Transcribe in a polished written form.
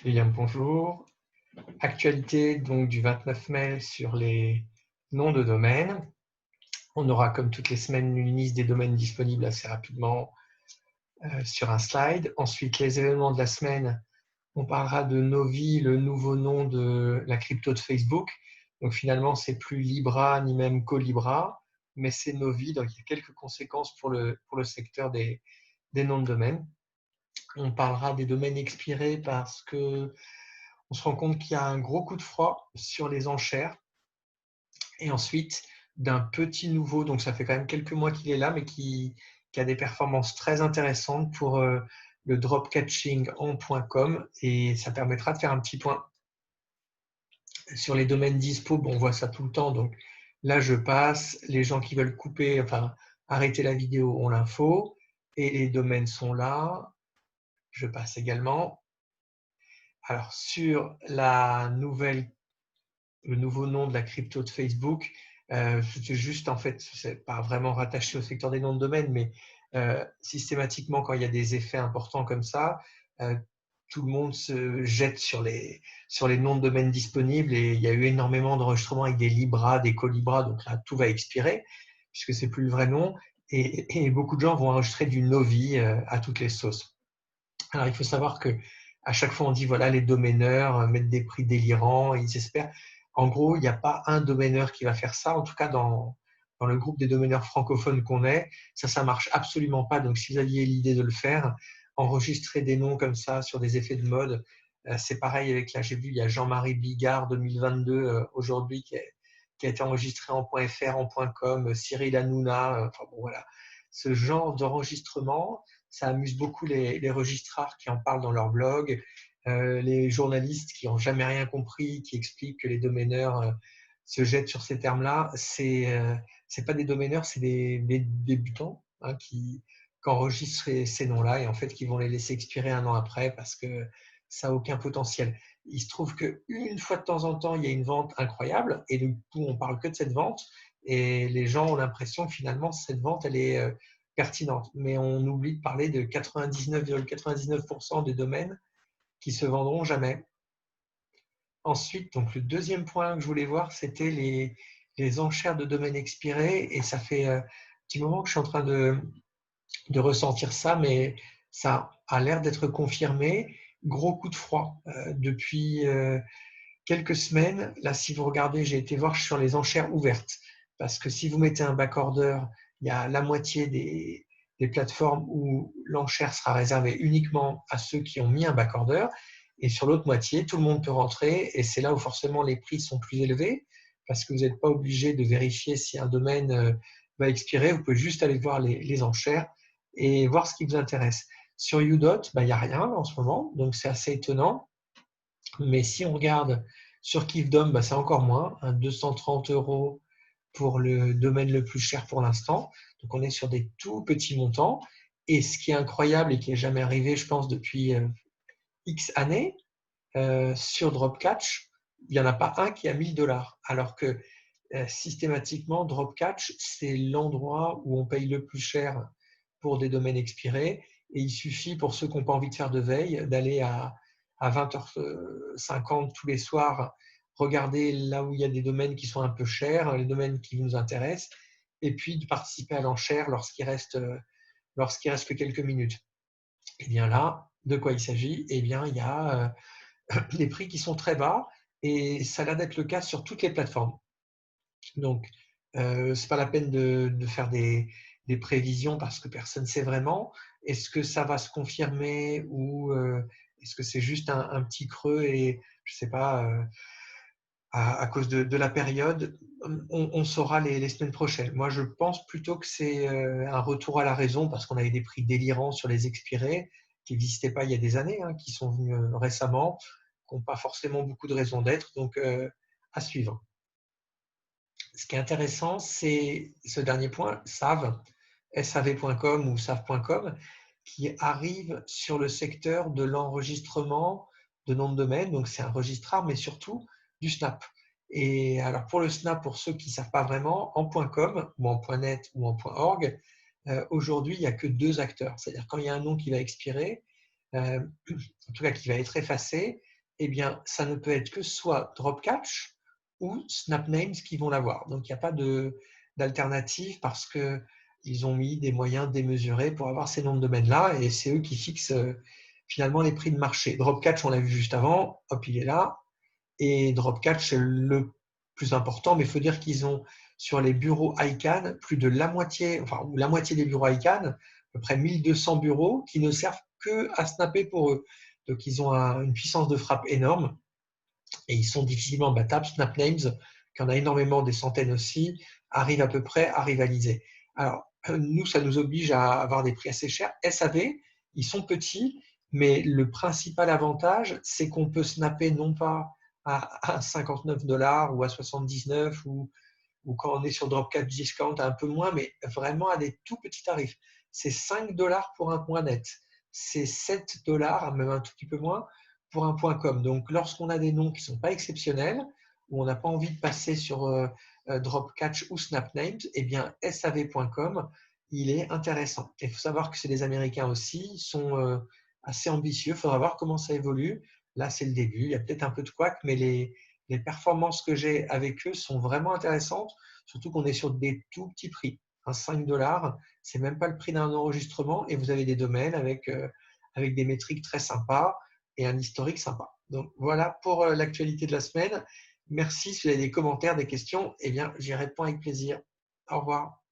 William, bonjour. Actualité donc du 29 mai sur les noms de domaine. On aura comme toutes les semaines une liste des domaines disponibles assez rapidement sur un slide. Ensuite, les événements de la semaine, on parlera de Novi, le nouveau nom de la crypto de Facebook. Donc finalement, c'est plus Libra ni même Colibra, mais c'est Novi. Donc il y a quelques conséquences pour le secteur des noms de domaine. On parlera des domaines expirés parce que on se rend compte qu'il y a un gros coup de froid sur les enchères. Et ensuite, d'un petit nouveau, donc ça fait quand même quelques mois qu'il est là, mais qui a des performances très intéressantes pour le drop catching en .com, et ça permettra de faire un petit point sur les domaines dispo. Bon, on voit ça tout le temps, donc là je passe. Les gens qui veulent couper, enfin arrêter la vidéo ont l'info, et les domaines sont là. Je passe également. Alors sur le nouveau nom de la crypto de Facebook, c'est juste, en fait, c'est pas vraiment rattaché au secteur des noms de domaine, mais systématiquement, quand il y a des effets importants comme ça, tout le monde se jette sur les noms de domaine disponibles, et il y a eu énormément d'enregistrements avec des Libra, des Colibra, donc là, tout va expirer, puisque c'est plus le vrai nom, et beaucoup de gens vont enregistrer du Novi à toutes les sauces. Alors, il faut savoir que à chaque fois, on dit, voilà, les domaineurs mettent des prix délirants, ils espèrent. En gros, il n'y a pas un domaineur qui va faire ça. En tout cas, dans le groupe des domaineurs francophones qu'on est, ça marche absolument pas. Donc, si vous aviez l'idée de le faire, enregistrer des noms comme ça sur des effets de mode, c'est pareil avec, là, j'ai vu, il y a Jean-Marie Bigard 2022 aujourd'hui qui a été enregistré en .fr, en .com, Cyril Hanouna, enfin bon, voilà. Ce genre d'enregistrement, ça amuse beaucoup les registrars qui en parlent dans leur blog, les journalistes qui n'ont jamais rien compris, qui expliquent que les domaineurs se jettent sur ces termes-là. C'est pas des domaineurs, c'est des débutants qui enregistrent ces noms-là, et en fait qui vont les laisser expirer un an après parce que ça n'a aucun potentiel. Il se trouve qu'une fois de temps en temps, il y a une vente incroyable, et du coup, on parle que de cette vente, et les gens ont l'impression que finalement, cette vente, elle est pertinente. Mais on oublie de parler de 99,99% des domaines qui se vendront jamais. Ensuite, donc le deuxième point que je voulais voir, c'était les enchères de domaines expirés, et ça fait un petit moment que je suis en train de ressentir ça, mais ça a l'air d'être confirmé. Gros coup de froid depuis quelques semaines. Là, si vous regardez, j'ai été voir sur les enchères ouvertes, parce que si vous mettez un backorder, il y a la moitié des plateformes où l'enchère sera réservée uniquement à ceux qui ont mis un backorder, et sur l'autre moitié, tout le monde peut rentrer, et c'est là où forcément les prix sont plus élevés, parce que vous n'êtes pas obligé de vérifier si un domaine va expirer. Vous pouvez juste aller voir les enchères et voir ce qui vous intéresse. Sur Udot, il n'y a rien en ce moment, donc c'est assez étonnant. Mais si on regarde sur Kifdom, c'est encore moins, 230 € pour le domaine le plus cher pour l'instant. Donc on est sur des tout petits montants. Et ce qui est incroyable et qui n'est jamais arrivé, je pense, depuis X années, sur Dropcatch, il n'y en a pas un qui a 1 000 $. Alors que systématiquement, Dropcatch, c'est l'endroit où on paye le plus cher pour des domaines expirés. Et il suffit, pour ceux qui n'ont pas envie de faire de veille, d'aller à 20h50 tous les soirs, regarder là où il y a des domaines qui sont un peu chers, les domaines qui nous intéressent, et puis de participer à l'enchère lorsqu'il reste que quelques minutes. Et bien là, de quoi il s'agit? Eh bien, il y a des prix qui sont très bas, et ça a l'air d'être le cas sur toutes les plateformes. Donc, ce n'est pas la peine de faire des prévisions, parce que personne ne sait vraiment. Est-ce que ça va se confirmer, ou est-ce que c'est juste un petit creux, et je ne sais pas, à cause de la période? On saura les semaines prochaines. Moi, je pense plutôt que c'est un retour à la raison, parce qu'on avait des prix délirants sur les expirés qui n'existaient pas il y a des années, qui sont venus récemment, qui n'ont pas forcément beaucoup de raison d'être. Donc, à suivre. Ce qui est intéressant, c'est ce dernier point, sav.com ou sav.com, qui arrive sur le secteur de l'enregistrement de noms de domaine. Donc, c'est un registrard, mais surtout du Snap. Et alors, pour le Snap, pour ceux qui ne savent pas vraiment, en .com ou en .net ou en .org, aujourd'hui, il n'y a que 2 acteurs. C'est-à-dire, quand il y a un nom qui va expirer, en tout cas qui va être effacé, eh bien, ça ne peut être que soit Dropcatch ou SnapNames qui vont l'avoir. Donc, il n'y a pas d'alternative parce qu'ils ont mis des moyens démesurés pour avoir ces noms de domaines-là et c'est eux qui fixent finalement les prix de marché. Dropcatch, on l'a vu juste avant, hop, il est là. Et Dropcatch, c'est le plus important, mais il faut dire qu'ils ont sur les bureaux ICANN plus de la moitié, enfin, ou la moitié des bureaux ICANN, à peu près 1200 bureaux qui ne servent que à snapper pour eux. Donc, ils ont une puissance de frappe énorme et ils sont difficilement battables. SnapNames, qui en a énormément, des centaines aussi, arrive à peu près à rivaliser. Alors, nous, ça nous oblige à avoir des prix assez chers. SAV, ils sont petits, mais le principal avantage, c'est qu'on peut snapper non pas à 59 $ ou à 79 ou quand on est sur Dropcatch Discount un peu moins, mais vraiment à des tout petits tarifs. C'est 5 $ pour un point net. C'est 7 $, même un tout petit peu moins, pour un point com. Donc, lorsqu'on a des noms qui ne sont pas exceptionnels, où on n'a pas envie de passer sur Dropcatch ou SnapNames, eh bien, sav.com, il est intéressant. Il faut savoir que c'est des Américains aussi, ils sont assez ambitieux. Il faudra voir comment ça évolue. Là, c'est le début. Il y a peut-être un peu de couac, mais les performances que j'ai avec eux sont vraiment intéressantes, surtout qu'on est sur des tout petits prix. 5 $, c'est même pas le prix d'un enregistrement et vous avez des domaines avec des métriques très sympas et un historique sympa. Donc voilà pour l'actualité de la semaine. Merci. Si vous avez des commentaires, des questions, eh bien, j'y réponds avec plaisir. Au revoir.